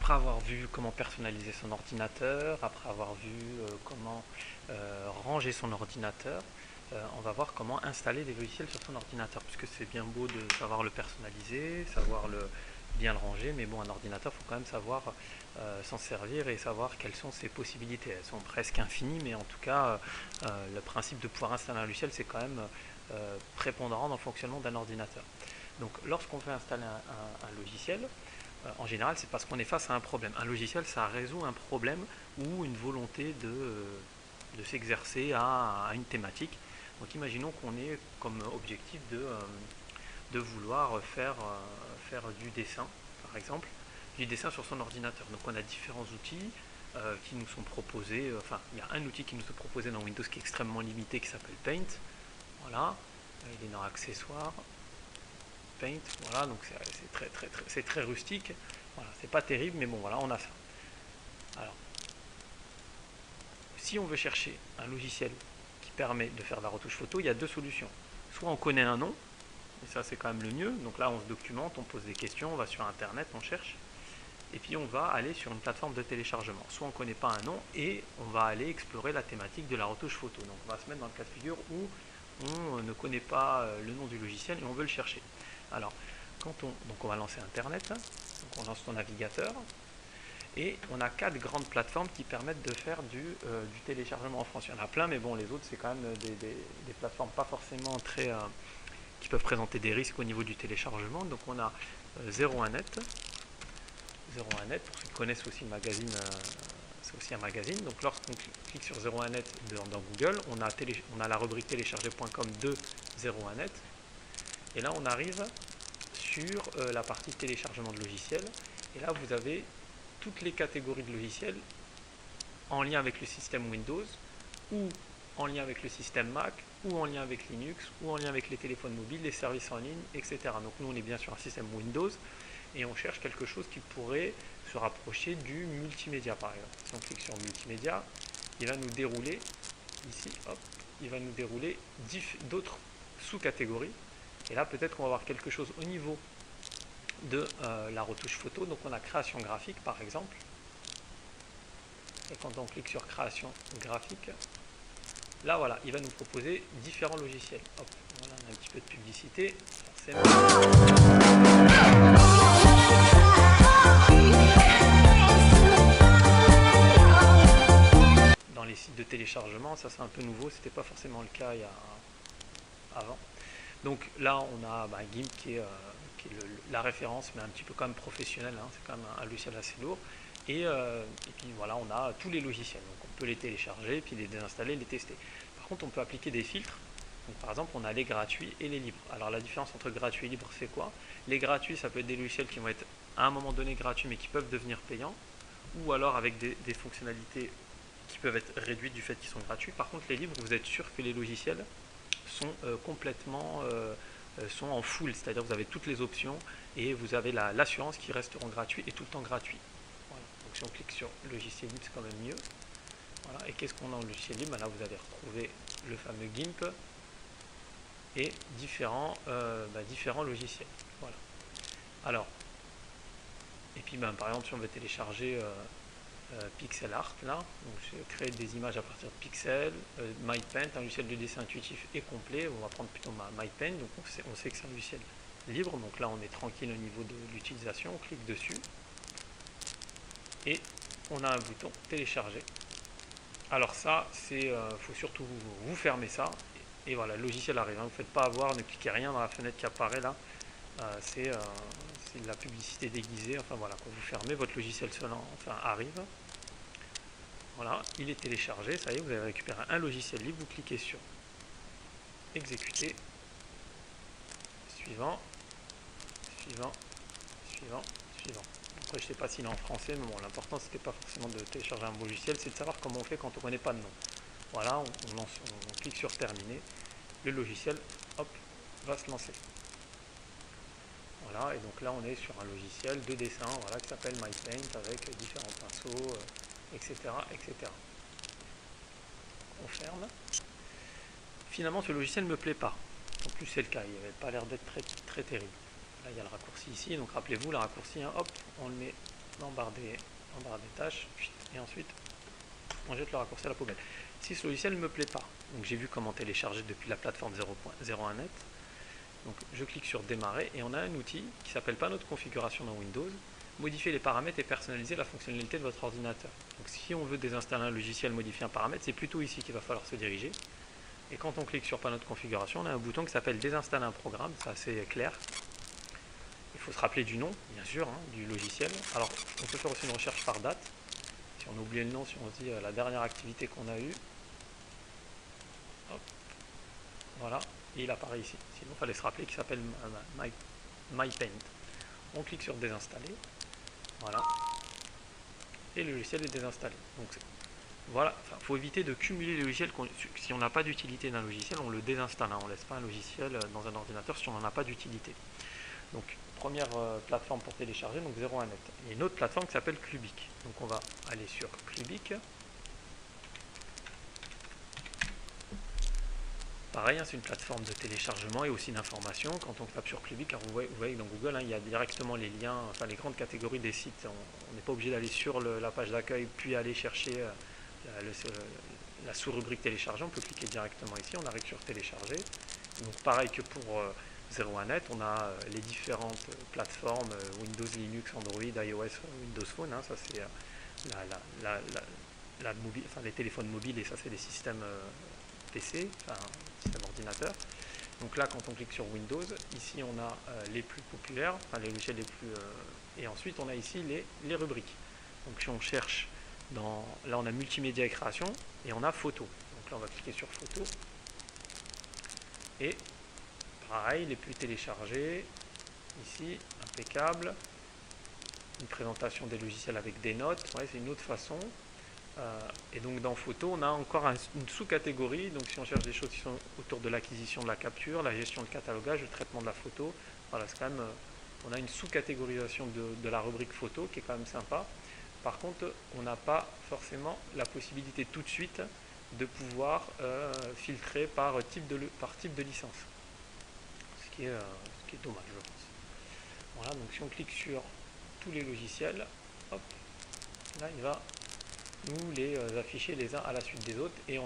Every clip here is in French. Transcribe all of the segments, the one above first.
Après avoir vu comment personnaliser son ordinateur, après avoir vu comment ranger son ordinateur, on va voir comment installer des logiciels sur son ordinateur, puisque c'est bien beau de savoir le personnaliser, savoir bien le ranger, mais bon, un ordinateur, il faut quand même savoir s'en servir et savoir quelles sont ses possibilités. Elles sont presque infinies, mais en tout cas, le principe de pouvoir installer un logiciel, c'est quand même prépondérant dans le fonctionnement d'un ordinateur. Donc, lorsqu'on veut installer un logiciel, en général, c'est parce qu'on est face à un problème. Un logiciel, ça résout un problème ou une volonté de s'exercer à une thématique. Donc imaginons qu'on ait comme objectif de vouloir faire du dessin, par exemple, du dessin sur son ordinateur. Donc on a différents outils qui nous sont proposés. Enfin, il y a un outil qui nous est proposé dans Windows qui est extrêmement limité, qui s'appelle Paint. Voilà, il est dans Accessoires. Paint, voilà, donc c'est très rustique. Voilà, c'est pas terrible, mais bon, voilà, on a ça. Alors, si on veut chercher un logiciel qui permet de faire de la retouche photo, il y a deux solutions. Soit on connaît un nom, et ça c'est quand même le mieux. Donc là, on se documente, on pose des questions, on va sur Internet, on cherche, et puis on va aller sur une plateforme de téléchargement. Soit on ne connaît pas un nom, et on va aller explorer la thématique de la retouche photo. Donc on va se mettre dans le cas de figure où on ne connaît pas le nom du logiciel et on veut le chercher. Alors, donc on va lancer Internet, donc on lance son navigateur, et on a 4 grandes plateformes qui permettent de faire du téléchargement en France. Il y en a plein, mais bon, les autres, c'est quand même des plateformes pas forcément très... qui peuvent présenter des risques au niveau du téléchargement. Donc on a 01net. 01net, pour ceux qui connaissent aussi le magazine, c'est aussi un magazine. Donc lorsqu'on clique sur 01net dans Google, on a la rubrique télécharger.com de 01net. Et là, on arrive sur la partie téléchargement de logiciels. Et là, vous avez toutes les catégories de logiciels en lien avec le système Windows, ou en lien avec le système Mac, ou en lien avec Linux, ou en lien avec les téléphones mobiles, les services en ligne, etc. Donc nous, on est bien sur un système Windows, et on cherche quelque chose qui pourrait se rapprocher du multimédia, par exemple. Si on clique sur multimédia, il va nous dérouler, ici, hop, il va nous dérouler d'autres sous-catégories. Et là, peut-être qu'on va avoir quelque chose au niveau de la retouche photo. Donc on a création graphique, par exemple. Et quand on clique sur création graphique, là, voilà, il va nous proposer différents logiciels. Hop, voilà, on a un petit peu de publicité. Dans les sites de téléchargement, ça c'est un peu nouveau, c'était pas forcément le cas avant. Donc là, on a GIMP qui est la référence, mais un petit peu quand même professionnelle, hein, c'est quand même un logiciel assez lourd. Et puis voilà, on a tous les logiciels, donc on peut les télécharger, puis les désinstaller, les tester. Par contre, on peut appliquer des filtres. Donc, par exemple, on a les gratuits et les libres. Alors la différence entre gratuit et libre, c'est quoi? Les gratuits, ça peut être des logiciels qui vont être à un moment donné gratuits, mais qui peuvent devenir payants, ou alors avec des fonctionnalités qui peuvent être réduites du fait qu'ils sont gratuits. Par contre, les libres, vous êtes sûr que les logiciels sont complètement sont en full, c'est-à-dire vous avez toutes les options et vous avez l'assurance qui resteront gratuits et tout le temps gratuits. Voilà. Donc si on clique sur logiciel libre, c'est quand même mieux. Voilà. Et qu'est-ce qu'on a en logiciel libre? Là, vous allez retrouver le fameux GIMP et différents logiciels. Voilà. Alors, et puis par exemple, si on veut télécharger Pixel Art, là, donc je crée des images à partir de Pixel, MyPaint, un logiciel de dessin intuitif et complet. On va prendre plutôt MyPaint, donc on sait que c'est un logiciel libre, donc là on est tranquille au niveau de l'utilisation, on clique dessus et on a un bouton télécharger. Alors ça, c'est faut surtout vous fermer ça et voilà, le logiciel arrive, hein. Vous ne faites pas avoir, ne cliquez rien dans la fenêtre qui apparaît là, c'est de la publicité déguisée. Enfin voilà, quand vous fermez, votre logiciel arrive. Voilà, il est téléchargé, ça y est, vous avez récupéré un logiciel libre, vous cliquez sur exécuter, suivant, suivant, suivant, suivant. Après, je ne sais pas s'il est en français, mais bon, l'important c'était pas forcément de télécharger un logiciel, c'est de savoir comment on fait quand on ne connaît pas de nom. Voilà, on clique sur terminer, le logiciel, hop, va se lancer. Voilà, et donc là on est sur un logiciel de dessin, voilà, qui s'appelle MyPaint avec différents pinceaux, etc., etc. On ferme. Finalement, ce logiciel ne me plaît pas. En plus, c'est le cas, il n'avait pas l'air d'être très terrible. Là, il y a le raccourci ici, donc rappelez-vous, le raccourci, hein, hop, on le met en barre des tâches, et ensuite on jette le raccourci à la poubelle. Si ce logiciel ne me plaît pas, donc j'ai vu comment télécharger depuis la plateforme 0.01net, donc je clique sur démarrer et on a un outil qui s'appelle panneau de configuration dans Windows, modifier les paramètres et personnaliser la fonctionnalité de votre ordinateur. Donc si on veut désinstaller un logiciel, modifier un paramètre, c'est plutôt ici qu'il va falloir se diriger. Et quand on clique sur panneau de configuration, on a un bouton qui s'appelle désinstaller un programme, c'est assez clair. Il faut se rappeler du nom, bien sûr, hein, du logiciel. Alors, on peut faire aussi une recherche par date. Si on oublie le nom, si on se dit la dernière activité qu'on a eue, hop, voilà, et il apparaît ici. Sinon, il fallait se rappeler qu'il s'appelle MyPaint. On clique sur désinstaller, voilà, et le logiciel est désinstallé. Donc, voilà, il faut éviter de cumuler les logiciels. Si on n'a pas d'utilité d'un logiciel, on le désinstalle. Hein, on ne laisse pas un logiciel dans un ordinateur si on n'en a pas d'utilité. Donc, première plateforme pour télécharger, donc 01net. Il y a une autre plateforme qui s'appelle Clubic. Donc, on va aller sur Clubic. Pareil, hein, c'est une plateforme de téléchargement et aussi d'information. Quand on tape sur Clubic, alors vous voyez dans Google, hein, il y a directement les liens, enfin les grandes catégories des sites. On n'est pas obligé d'aller sur la page d'accueil puis aller chercher la sous-rubrique télécharger. On peut cliquer directement ici, on arrive sur télécharger. Donc pareil que pour 01net, on a les différentes plateformes Windows, Linux, Android, iOS, Windows Phone. Hein, ça c'est les téléphones mobiles et ça c'est les systèmes PC, enfin système ordinateur. Donc là, quand on clique sur Windows, ici on a les plus populaires, enfin les logiciels les plus... et ensuite on a ici les rubriques. Donc si on cherche, là on a multimédia et création, et on a photo. Donc là on va cliquer sur photo. Et pareil, les plus téléchargés, ici, impeccable. Une présentation des logiciels avec des notes, ouais, c'est une autre façon. Et donc dans photo, on a encore une sous-catégorie. Donc si on cherche des choses qui sont autour de l'acquisition de la capture, la gestion de catalogage, le traitement de la photo, voilà, c'est quand même, on a une sous-catégorisation de la rubrique photo qui est quand même sympa. Par contre, on n'a pas forcément la possibilité tout de suite de pouvoir filtrer par type de licence. Ce qui est dommage, je pense. Voilà, donc si on clique sur tous les logiciels, hop, là il va nous les afficher les uns à la suite des autres et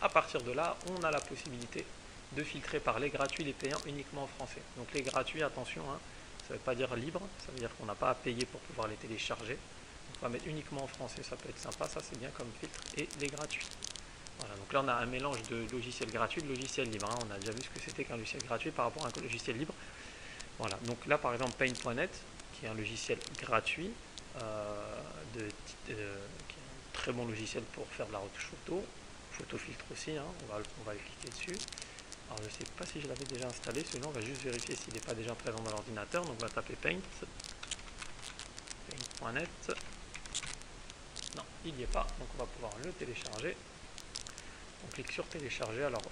à partir de là, on a la possibilité de filtrer par les gratuits, les payants uniquement en français. Donc les gratuits, attention, hein, ça ne veut pas dire libre, ça veut dire qu'on n'a pas à payer pour pouvoir les télécharger. Donc on va mettre uniquement en français, ça peut être sympa, ça c'est bien comme filtre, et les gratuits. Voilà, donc là on a un mélange de logiciels gratuits et de logiciels libres. Hein. On a déjà vu ce que c'était qu'un logiciel gratuit par rapport à un logiciel libre. Voilà, donc là par exemple Paint.net, qui est un logiciel gratuit, qui est un très bon logiciel pour faire de la retouche photo, photo filtre aussi, hein, on va cliquer dessus. Alors je ne sais pas si je l'avais déjà installé, celui-là on va juste vérifier s'il n'est pas déjà présent dans l'ordinateur, donc on va taper Paint, Paint.net, non il n'y est pas, donc on va pouvoir le télécharger. On clique sur télécharger, alors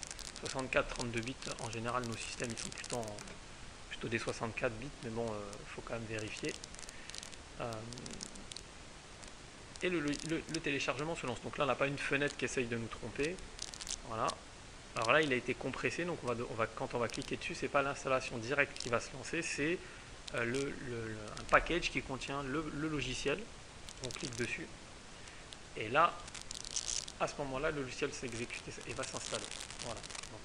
64-32 bits, en général nos systèmes ils sont plutôt des 64 bits, mais bon, il faut quand même vérifier. Et le téléchargement se lance. Donc là, on n'a pas une fenêtre qui essaye de nous tromper. Voilà. Alors là, il a été compressé, donc quand on va cliquer dessus, c'est pas l'installation directe qui va se lancer, c'est un package qui contient le logiciel. On clique dessus. Et là, à ce moment-là, le logiciel s'exécute et va s'installer. Voilà. Donc,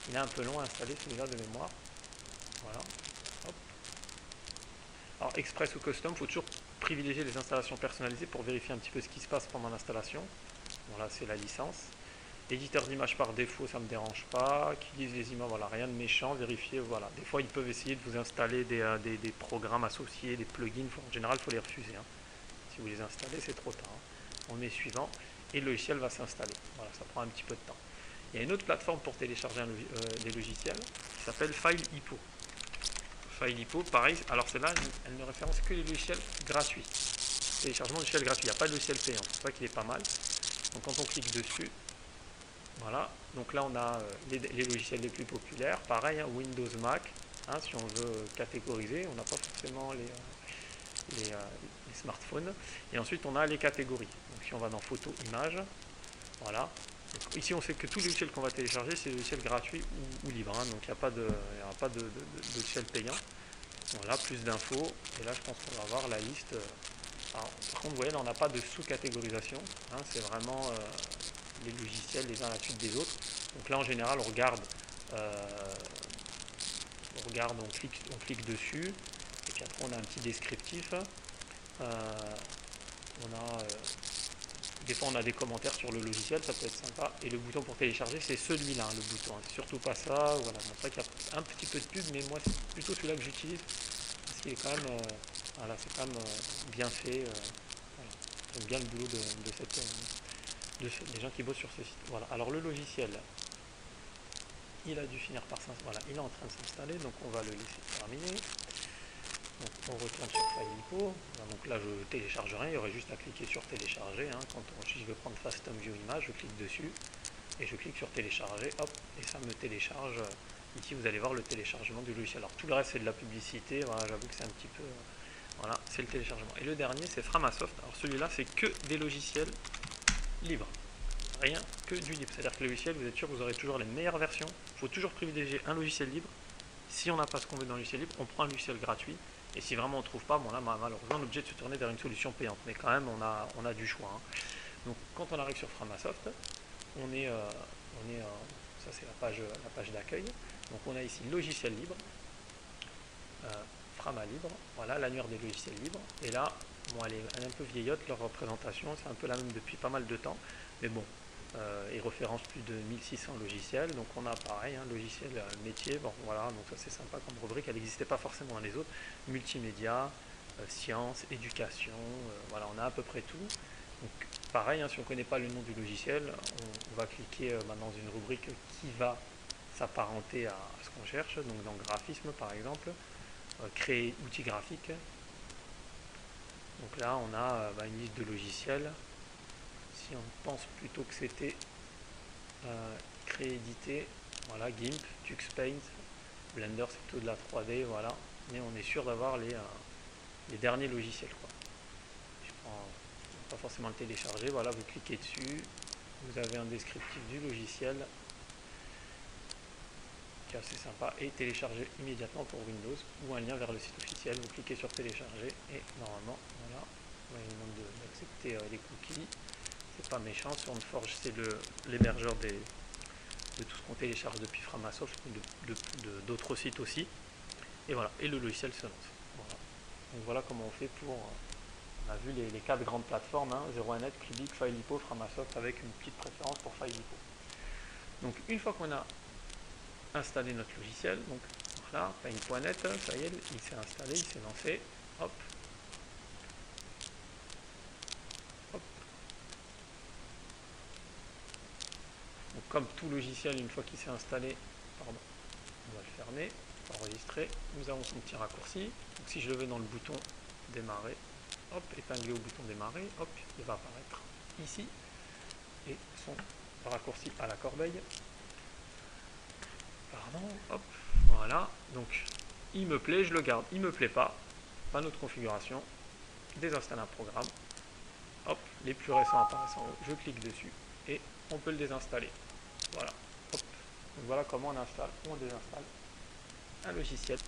il est un peu long à installer celui-là de mémoire. Voilà. Hop. Alors, Express ou Custom, il faut toujours privilégier les installations personnalisées pour vérifier un petit peu ce qui se passe pendant l'installation. Voilà, c'est la licence. Éditeur d'images par défaut, ça ne me dérange pas. Qui lise les images, voilà, rien de méchant. Vérifier, voilà. Des fois, ils peuvent essayer de vous installer des programmes associés, des plugins. En général, il faut les refuser. Hein. Si vous les installez, c'est trop tard. Hein. On met suivant et le logiciel va s'installer. Voilà, ça prend un petit peu de temps. Il y a une autre plateforme pour télécharger des logiciels qui s'appelle FileHippo. FileHippo, pareil. Alors celle-là, elle ne référence que les logiciels gratuits. Téléchargement de logiciels gratuits. Il n'y a pas de logiciel payant. C'est pour ça qu'il est pas mal. Donc quand on clique dessus, voilà. Donc là, on a les logiciels les plus populaires. Pareil, hein, Windows, Mac. Hein, si on veut catégoriser, on n'a pas forcément les smartphones. Et ensuite, on a les catégories. Donc si on va dans photo, images, voilà. Donc, ici, on sait que tous les logiciels qu'on va télécharger, c'est des logiciels gratuits ou libres. Hein, donc il n'y aura pas de logiciel payant. Voilà, plus d'infos. Et là, je pense qu'on va voir la liste. Alors, par contre, vous voyez, là, on n'a pas de sous-catégorisation. Hein, c'est vraiment les logiciels les uns à la suite des autres. Donc là, en général, on clique dessus. Et puis après, on a un petit descriptif. Des fois, on a des commentaires sur le logiciel, ça peut être sympa. Et le bouton pour télécharger, c'est celui-là, le bouton. C'est surtout pas ça. Voilà, c'est vrai qu'il y a un petit peu de pub, mais moi, c'est plutôt celui-là que j'utilise. Parce qu'il est quand même, voilà, c'est quand même bien fait. Voilà. J'aime bien le boulot des gens qui bossent sur ce site. Voilà. Alors le logiciel, il a dû finir par s'installer. Voilà, il est en train de s'installer, donc on va le laisser terminer. Donc on retourne sur FileIpo. Donc là je télécharge rien, il y aurait juste à cliquer sur télécharger. Hein. Si je veux prendre Fastom View Image, je clique dessus et je clique sur télécharger, hop, et ça me télécharge. Ici vous allez voir le téléchargement du logiciel. Alors tout le reste c'est de la publicité, voilà, j'avoue que c'est un petit peu. Voilà, c'est le téléchargement. Et le dernier c'est Framasoft. Alors celui-là c'est que des logiciels libres. Rien que du libre. C'est-à-dire que le logiciel, vous êtes sûr que vous aurez toujours les meilleures versions. Il faut toujours privilégier un logiciel libre. Si on n'a pas ce qu'on veut dans le logiciel libre, on prend un logiciel gratuit. Et si vraiment on ne trouve pas, bon là malheureusement on est obligé de se tourner vers une solution payante. Mais quand même on a du choix. Hein. Donc quand on arrive sur Framasoft, ça c'est la page d'accueil. Donc on a ici logiciel libre, Frama libre, voilà l'annuaire des logiciels libres. Et là, bon, elle est un peu vieillotte leur représentation, c'est un peu la même depuis pas mal de temps. Mais bon, ils référencent plus de 1600 logiciels, donc on a pareil, hein, logiciel métier, bon voilà, donc ça c'est sympa comme rubrique, elle n'existait pas forcément dans les autres, multimédia, sciences, éducation, voilà, on a à peu près tout. Donc pareil, hein, si on ne connaît pas le nom du logiciel, on va cliquer dans une rubrique qui va s'apparenter à ce qu'on cherche, donc dans graphisme par exemple, créer outils graphiques. Donc là on a une liste de logiciels. Si on pense plutôt que c'était créer, éditer, voilà, GIMP, TuxPaint, Blender c'est plutôt de la 3D, voilà, mais on est sûr d'avoir les derniers logiciels, quoi. Je prends pas forcément le télécharger, voilà, vous cliquez dessus, vous avez un descriptif du logiciel qui est assez sympa et télécharger immédiatement pour Windows ou un lien vers le site officiel, vous cliquez sur télécharger et normalement, voilà, il demande d'accepter les cookies. C'est pas méchant, SoundForge c'est l'hébergeur de tout ce qu'on télécharge depuis Framasoft, d'autres sites aussi. Et voilà, et le logiciel se lance. Voilà. Donc voilà comment on fait pour. On a vu les 4 grandes plateformes, hein, 01net, Clubic, FileIpo, Framasoft, avec une petite préférence pour FileIpo. Donc une fois qu'on a installé notre logiciel, donc voilà, paint.net, ça y est, il s'est installé, il s'est lancé, hop. Donc, comme tout logiciel, une fois qu'il s'est installé, pardon, on va le fermer, enregistrer. Nous avons son petit raccourci. Donc, si je le veux dans le bouton démarrer, hop, épinglé au bouton démarrer, hop, il va apparaître ici. Et son raccourci à la corbeille. Pardon, hop, voilà. Donc, il me plaît, je le garde. Il me plaît pas, notre configuration. Désinstaller un programme. Hop, les plus récents apparaissent en haut. Je clique dessus et on peut le désinstaller. Voilà. Hop. Donc voilà comment on installe ou on désinstalle un logiciel